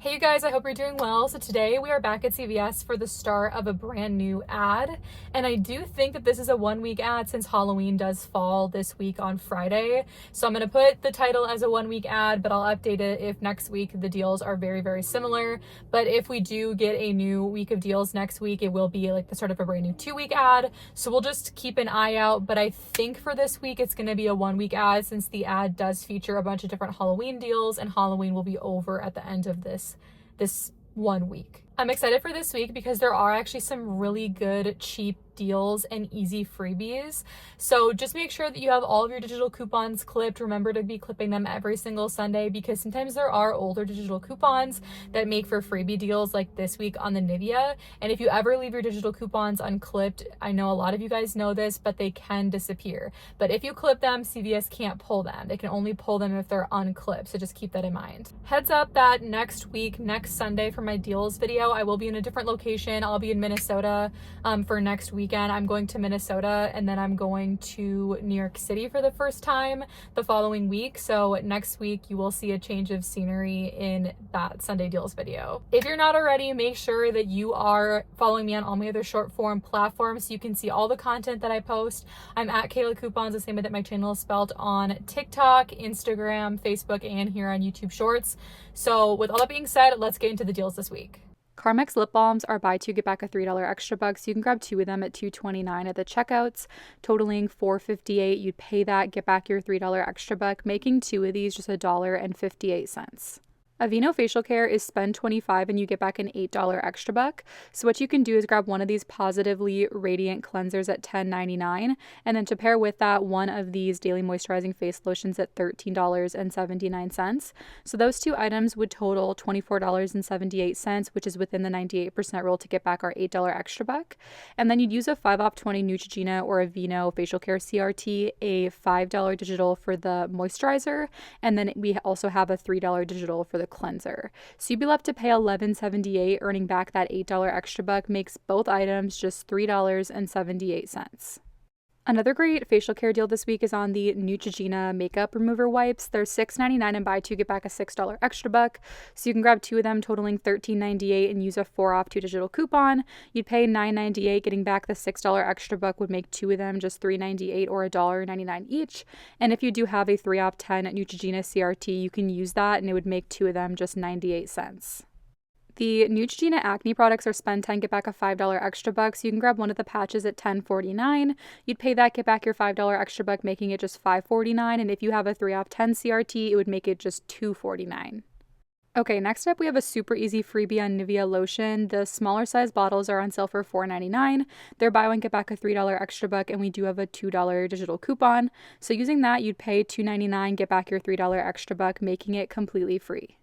Hey you guys, I hope you're doing well. So today we are back at CVS for the start of a brand new ad. And I do think that this is a 1 week ad since Halloween does fall this week on Friday. So I'm going to put the title as a 1 week ad, but I'll update it if next week the deals are very, very similar. But if we do get a new week of deals next week, it will be like the start of a brand new 2 week ad. So we'll just keep an eye out. But I think for this week, it's going to be a 1 week ad since the ad does feature a bunch of different Halloween deals and Halloween will be over at the end of this 1 week. I'm excited for this week because there are actually some really good cheap deals and easy freebies. So just make sure that you have all of your digital coupons clipped. Remember to be clipping them every single Sunday because sometimes there are older digital coupons that make for freebie deals like this week on the Nivea. And if you ever leave your digital coupons unclipped, I know a lot of you guys know this, but they can disappear. But if you clip them, CVS can't pull them. They can only pull them if they're unclipped. So just keep that in mind. Heads up that next week, next Sunday for my deals video, I will be in a different location. I'll be in Minnesota for next weekend. I'm going to Minnesota and then I'm going to New York City for the first time the following week. So next week you will see a change of scenery in that Sunday deals video. If you're not already, make sure that you are following me on all my other short form platforms so you can see all the content that I post. I'm at kaylakoupons, the same way that my channel is spelled on TikTok, Instagram, Facebook, and here on YouTube Shorts. So with all that being said, let's get into the deals this week. Carmex lip balms are buy two, get back a $3 extra buck. So you can grab 2 of them at $2.29 at the checkouts, totaling $4.58. You'd pay that, get back your $3 extra buck, making 2 of these just $1.58. Aveeno facial care is spend $25 and you get back an $8 extra buck. So what you can do is grab one of these positively radiant cleansers at $10.99, and then to pair with that, one of these daily moisturizing face lotions at $13.79. So those 2 items would total $24.78, which is within the 98% rule to get back our $8 extra buck. And then you'd use a 5 off 20 Neutrogena or Aveeno facial care CRT, a $5 digital for the moisturizer, and then we also have a $3 digital for the cleanser. So you'd be left to pay $11.78, earning back that $8 extra buck, makes both items just $3.78. Another great facial care deal this week is on the Neutrogena makeup remover wipes. They're $6.99 and buy 2 get back a $6 extra buck. So you can grab 2 of them totaling $13.98 and use a 4 off 2 digital coupon. You'd pay $9.98, getting back the $6 extra buck would make 2 of them just $3.98 or $1.99 each. And if you do have a 3 off 10 Neutrogena CRT, you can use that and it would make 2 of them just 98 cents. The Neutrogena acne products are spend 10, get back a $5 extra buck. So you can grab one of the patches at $10.49. You'd pay that, get back your $5 extra buck, making it just $5.49. And if you have a 3 off 10 CRT, it would make it just $2.49. Okay, next up we have a super easy freebie on Nivea lotion. The smaller size bottles are on sale for $4.99. They're buy one, get back a $3 extra buck, and we do have a $2 digital coupon. So using that, you'd pay $2.99, get back your $3 extra buck, making it completely free.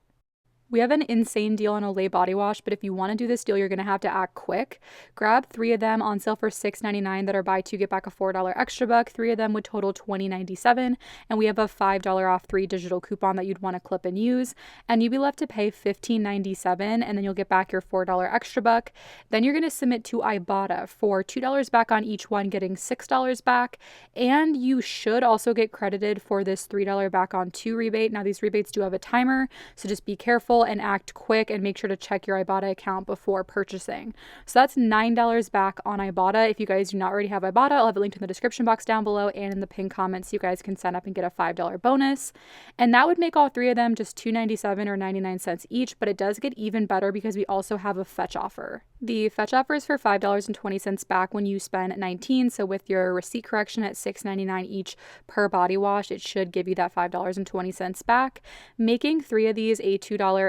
We have an insane deal on Olay body wash, but if you want to do this deal, you're going to have to act quick. Grab 3 of them on sale for $6.99 that are buy 2, get back a $4 extra buck. 3 of them would total $20.97, and we have a $5 off 3 digital coupon that you'd want to clip and use, and you'd be left to pay $15.97, and then you'll get back your $4 extra buck. Then you're going to submit to Ibotta for $2 back on each one, getting $6 back, and you should also get credited for this $3 back on 2 rebate. Now, these rebates do have a timer, so just be careful and act quick and make sure to check your Ibotta account before purchasing. So that's $9 back on Ibotta. If you guys do not already have Ibotta, I'll have a link in the description box down below and in the pinned comments so you guys can sign up and get a $5 bonus. And that would make all 3 of them just $2.97 or 99 cents each, but it does get even better because we also have a fetch offer. The fetch offer is for $5.20 back when you spend $19. So with your receipt correction at $6.99 each per body wash, it should give you that $5.20 back, making 3 of these a $2.23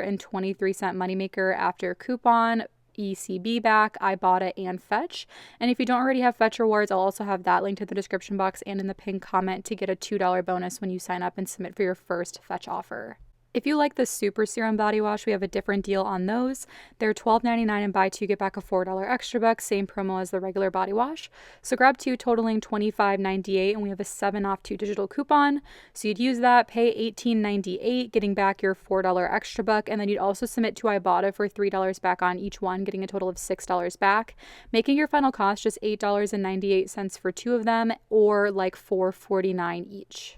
moneymaker after coupon, ECB back, Ibotta, and Fetch. And if you don't already have Fetch rewards, I'll also have that linked in the description box and in the pinned comment to get a $2 bonus when you sign up and submit for your first Fetch offer. If you like the Super Serum Body Wash, we have a different deal on those. They're $12.99 and buy 2, get back a $4 extra buck, same promo as the regular body wash. So grab 2 totaling $25.98, and we have a 7 off 2 digital coupon. So you'd use that, pay $18.98, getting back your $4 extra buck, and then you'd also submit to Ibotta for $3 back on each one, getting a total of $6 back, making your final cost just $8.98 for 2 of them, or like $4.49 each.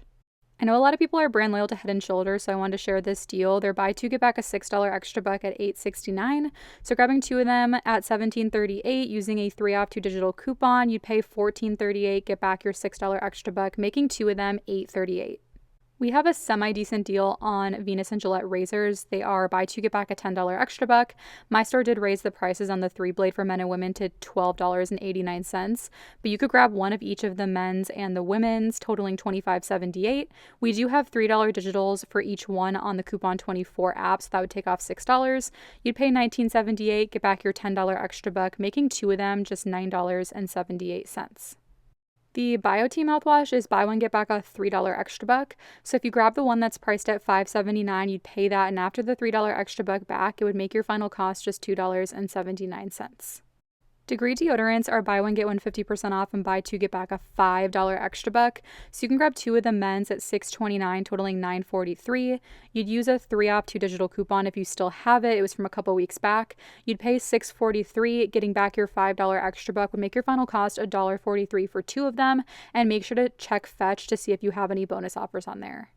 I know a lot of people are brand loyal to Head and Shoulders, so I wanted to share this deal. They're buy two, get back a $6 extra buck at $8.69. So grabbing two of them at $17.38 using a 3 off 2 digital coupon, you'd pay $14.38, get back your $6 extra buck, making two of them $8.38. We have a semi-decent deal on Venus and Gillette razors. They are buy two, get back a $10 extra buck. My store did raise the prices on the 3-blade for men and women to $12.89, but you could grab one of each of the men's and the women's, totaling $25.78. We do have $3 digitals for each one on the Coupon 24 app, so that would take off $6. You'd pay $19.78, get back your $10 extra buck, making two of them just $9.78. The BioTea mouthwash is buy one, get back a $3 extra buck. So if you grab the one that's priced at $5.79, you'd pay that, and after the $3 extra buck back, it would make your final cost just $2.79. Degree deodorants are buy one, get one 50% off and buy two, get back a $5 extra buck. So you can grab two of the men's at $6.29, totaling $9.43. You'd use a 3 off 2 digital coupon if you still have it. It was from a couple weeks back. You'd pay $6.43. Getting back your $5 extra buck would make your final cost $1.43 for two of them. And make sure to check Fetch to see if you have any bonus offers on there.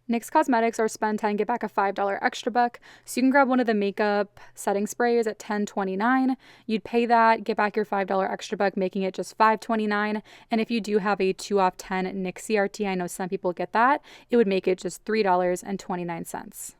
NYX Cosmetics are spend 10, get back a $5 extra buck. So you can grab one of the makeup setting sprays at $10.29. You'd pay that, get back your $5 extra buck, making it just $5.29. And if you do have a 2 off 10 NYX CRT, I know some people get that, it would make it just $3.29.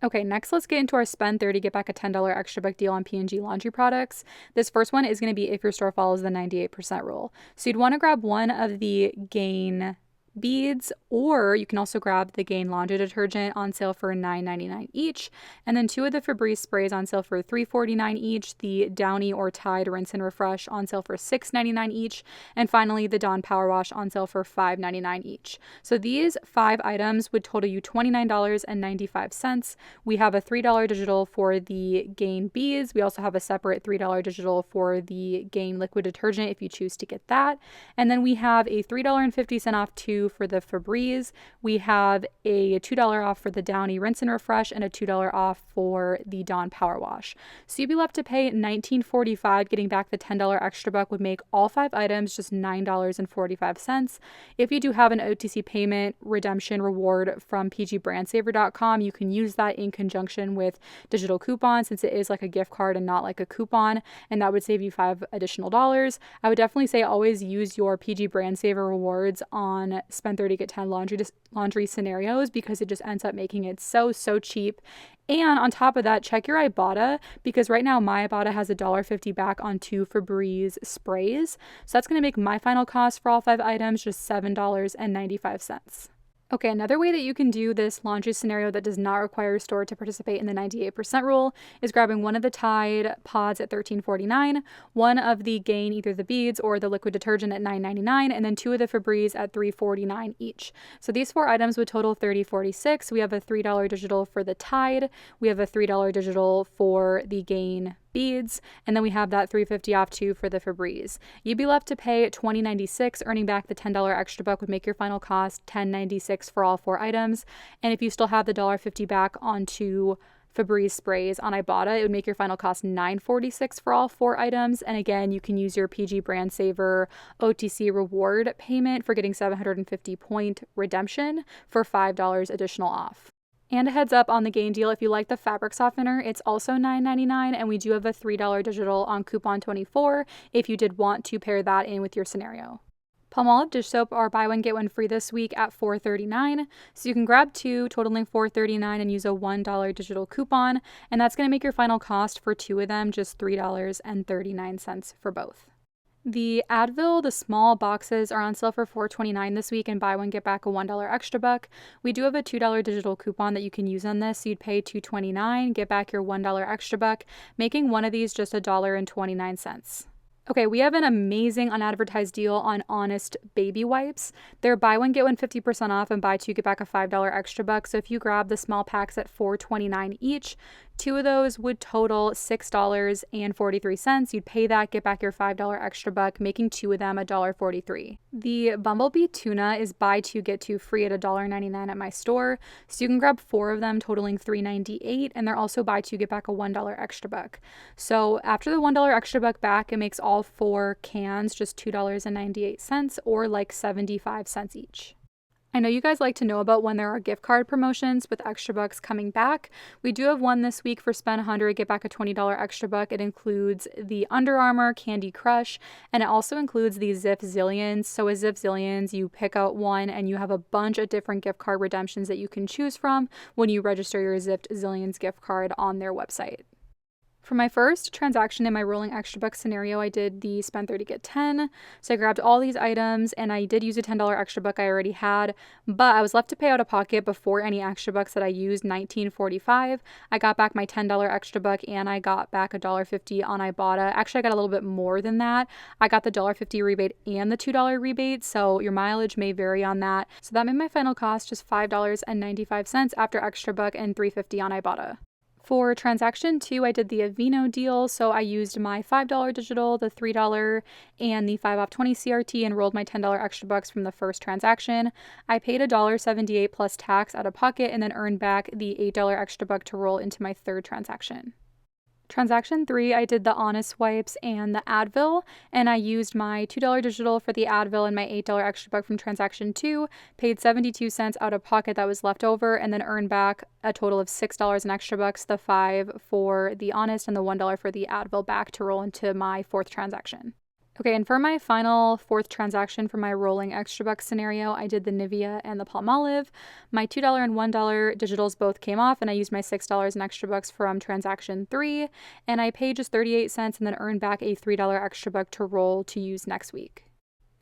Okay, next let's get into our spend 30, get back a $10 extra buck deal on P&G laundry products. This first one is going to be if your store follows the 98% rule. So you'd want to grab one of the Gain beads, or you can also grab the Gain laundry detergent on sale for $9.99 each, and then two of the Febreze sprays on sale for $3.49 each, the Downy or Tide rinse and refresh on sale for $6.99 each, and finally the Dawn power wash on sale for $5.99 each. So these 5 items would total you $29.95. We have a $3 digital for the Gain beads. We also have a separate $3 digital for the Gain liquid detergent if you choose to get that, and then we have a $3.50 off two for the Febreze. We have a $2 off for the Downy rinse and refresh and a $2 off for the Dawn power wash. So you'd be left to pay $19.45. Getting back the $10 extra buck would make all 5 items just $9.45. If you do have an OTC payment redemption reward from pgbrandsaver.com, you can use that in conjunction with digital coupons, since it is like a gift card and not like a coupon, and that would save you $5 additional. I would definitely say always use your PG Brand Saver rewards on spend 30, get 10 laundry scenarios, because it just ends up making it so cheap. And on top of that, check your Ibotta, because right now my Ibotta has $1.50 back on 2 Febreze sprays. So that's going to make my final cost for all 5 items just $7.95. Okay, another way that you can do this laundry scenario that does not require your store to participate in the 98% rule is grabbing one of the Tide pods at $13.49, one of the Gain, either the beads or the liquid detergent at $9.99, and then 2 of the Febreze at $3.49 each. So these 4 items would total $30.46. We have a $3 digital for the Tide, we have a $3 digital for the Gain beads, and then we have that $3.50 off too for the Febreze. You'd be left to pay $20.96. Earning back the $10 extra buck would make your final cost $10.96 for all 4 items. And if you still have the $1.50 back onto Febreze sprays on Ibotta, it would make your final cost $9.46 for all 4 items. And again, you can use your PG Brand Saver OTC reward payment for getting 750 point redemption for $5 additional off. And a heads up on the Gain deal, if you like the fabric softener, it's also $9.99, and we do have a $3 digital on Coupon 24 if you did want to pair that in with your scenario. Palmolive dish soap are buy one, get one free this week at $4.39. So you can grab 2, totaling $4.39, and use a $1 digital coupon, and that's going to make your final cost for 2 of them just $3.39 for both. The Advil, the small boxes, are on sale for $4.29 this week, and buy one, get back a $1 extra buck. We do have a $2 digital coupon that you can use on this, so you'd pay $2.29, get back your $1 extra buck, making one of these just $1.29. Okay, we have an amazing unadvertised deal on Honest baby wipes. They're buy one, get one 50% off, and buy 2, get back a $5 extra buck. So if you grab the small packs at $4.29 each, 2 of those would total $6.43. You'd pay that, get back your $5 extra buck, making 2 of them $1.43. The Bumblebee tuna is buy 2, get 2 free at $1.99 at my store. So you can grab 4 of them, totaling $3.98, and they're also buy 2, get back a $1 extra buck. So after the $1 extra buck back, it makes all 4 cans just $2.98, or like 75 cents each. I know you guys like to know about when there are gift card promotions with extra bucks coming back. We do have one this week for spend 100, get back a $20 extra buck. It includes the Under Armour Candy Crush, and it also includes the Zip Zillions. So with Zip Zillions, you pick out one and you have a bunch of different gift card redemptions that you can choose from when you register your Zip Zillions gift card on their website. For my first transaction in my rolling extra buck scenario, I did the spend 30 get 10. So I grabbed all these items and I did use a $10 extra buck I already had, but I was left to pay out of pocket before any extra bucks that I used, $19.45. I got back my $10 extra buck and I got back $1.50 on Ibotta. Actually, I got a little bit more than that. I got the $1.50 rebate and the $2 rebate, so your mileage may vary on that. So that made my final cost just $5.95 after extra buck and $3.50 on Ibotta. For transaction 2, I did the Aveeno deal, so I used my $5 digital, the $3, and the 5 off 20 CRT and rolled my $10 extra bucks from the first transaction. I paid $1.78 plus tax out of pocket and then earned back the $8 extra buck to roll into my third transaction. Transaction 3, I did the Honest Wipes and the Advil, and I used my $2 digital for the Advil and my $8 extra buck from transaction 2, paid 72 cents out of pocket that was left over, and then earned back a total of $6 in extra bucks, the 5 for the Honest and the $1 for the Advil back to roll into my fourth transaction. Okay, and for my final fourth transaction for my rolling extra bucks scenario, I did the Nivea and the Palmolive. My $2 and $1 digitals both came off, and I used my $6 in extra bucks from transaction 3, and I paid just 38 cents and then earned back a $3 extra buck to roll to use next week.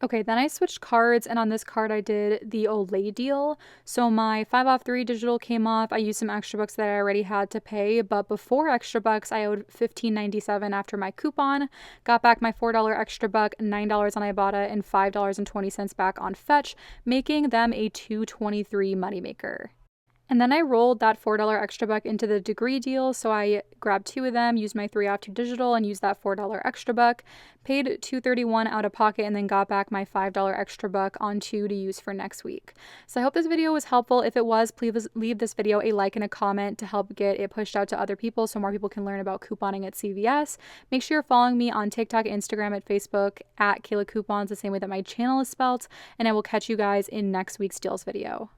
Okay, then I switched cards, and on this card I did the Olay deal. So my 5 off 3 digital came off. I used some extra bucks that I already had to pay, but before extra bucks, I owed $15.97 after my coupon. Got back my $4 extra buck, $9 on Ibotta, and $5.20 back on Fetch, making them a $2.23 moneymaker. And then I rolled that $4 extra buck into the Degree deal, so I grabbed 2 of them, used my 3 off 2 digital, and used that $4 extra buck, paid $2.31 out of pocket, and then got back my $5 extra buck on 2 to use for next week. So I hope this video was helpful. If it was, please leave this video a like and a comment to help get it pushed out to other people so more people can learn about couponing at CVS. Make sure you're following me on TikTok, Instagram, and Facebook at kaylakoupons, the same way that my channel is spelt, and I will catch you guys in next week's deals video.